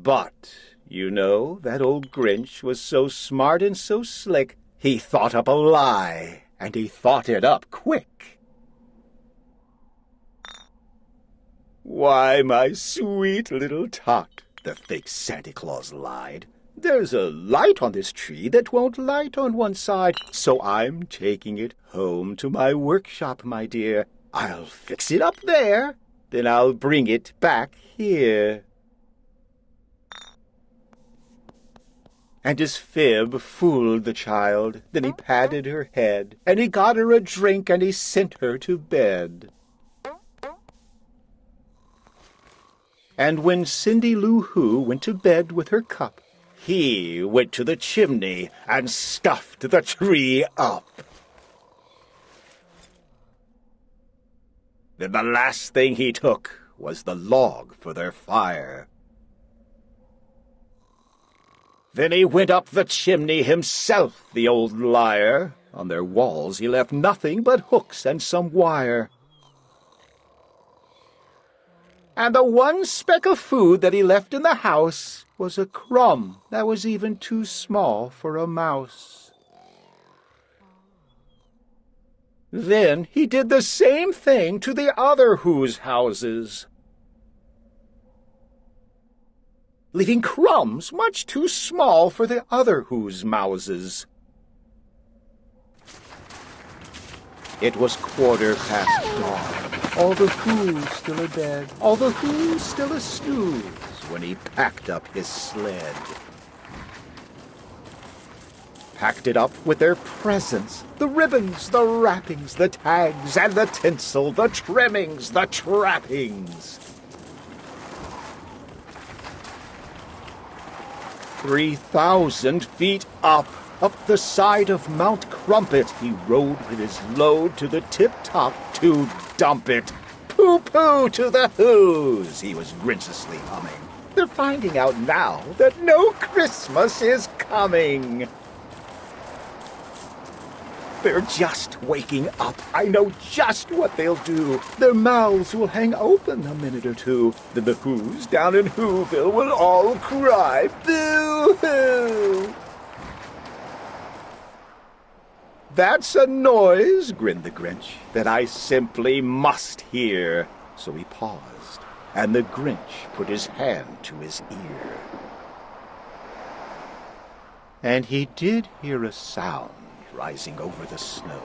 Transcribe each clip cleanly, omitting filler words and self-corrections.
But, you know, that old Grinch was so smart and so slick, he thought up a lie, and he thought it up quick. "Why, my sweet little tot," the fake Santa Claus lied, "there's a light on this tree that won't light on one side, so I'm taking it home to my workshop, my dear. I'll fix it up there, then I'll bring it back here." And his fib fooled the child. Then he patted her head, and he got her a drink, and he sent her to bed. And when Cindy Lou Who went to bed with her cup, he went to the chimney and stuffed the tree up. Then the last thing he took was the log for their fire. Then he went up the chimney himself, the old liar. On their walls he left nothing but hooks and some wire. And the one speck of food that he left in the house was a crumb that was even too small for a mouse. Then he did the same thing to the other Who's houses, leaving crumbs much too small for the other Who's mouses. It was 1/4 dawn. All the Who's still abed, all the Who's still a-snooze, when he packed up his sled. Packed it up with their presents, the ribbons, the wrappings, the tags, and the tinsel, the trimmings, the trappings. 3,000 feet up the side of Mount Crumpet, he rode with his load to the tip-top to dump it. Pooh-pooh to the Who's, he was grinchiously humming. They're finding out now that no Christmas is coming. They're just waking up. I know just what they'll do. Their mouths will hang open a minute or two. Then the Who's down in Whoville will all cry, boo-hoo! "That's a noise," grinned the Grinch, "that I simply must hear." So he paused, and the Grinch put his hand to his ear. And he did hear a sound rising over the snow.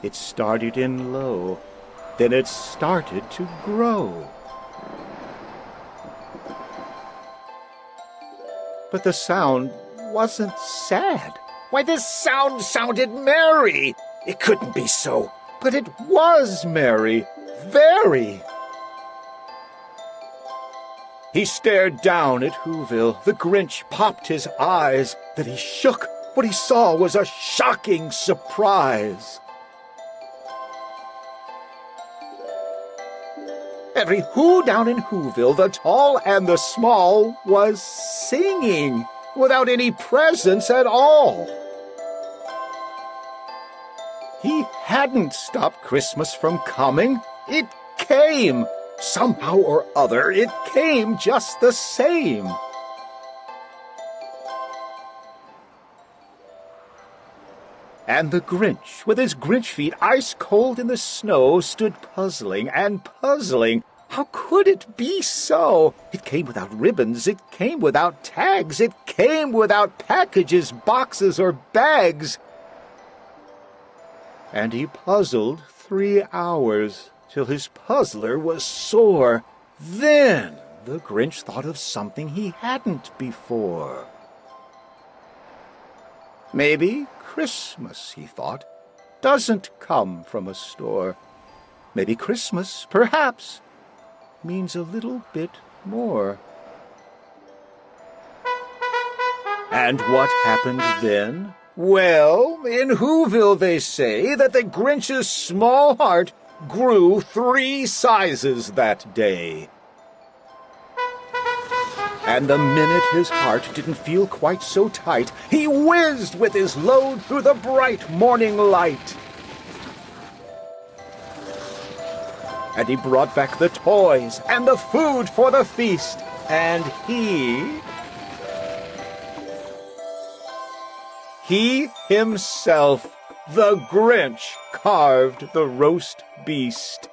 It started in low, then it started to grow. But the sound wasn't sad. Why, this sound sounded merry. It couldn't be so, but it was merry, very. He stared down at Whoville. The Grinch popped his eyes. Then he shook. What he saw was a shocking surprise. Every Who down in Whoville, the tall and the small, was singing without any presents at all. He hadn't stopped Christmas from coming. It came. Somehow or other, it came just the same. And the Grinch, with his Grinch feet ice cold in the snow, stood puzzling and puzzling. How could it be so? It came without ribbons, it came without tags, it came without packages, boxes, or bags. And he puzzled 3 hours, till his puzzler was sore. Then the Grinch thought of something he hadn't before. Maybe Christmas, he thought, doesn't come from a store. Maybe Christmas, perhaps, means a little bit more. And what happened then? Well, in Whoville they say that the Grinch's small heart grew 3 sizes that day. And the minute his heart didn't feel quite so tight, he whizzed with his load through the bright morning light. And he brought back the toys and the food for the feast. And he himself, the Grinch, carved the roast beast.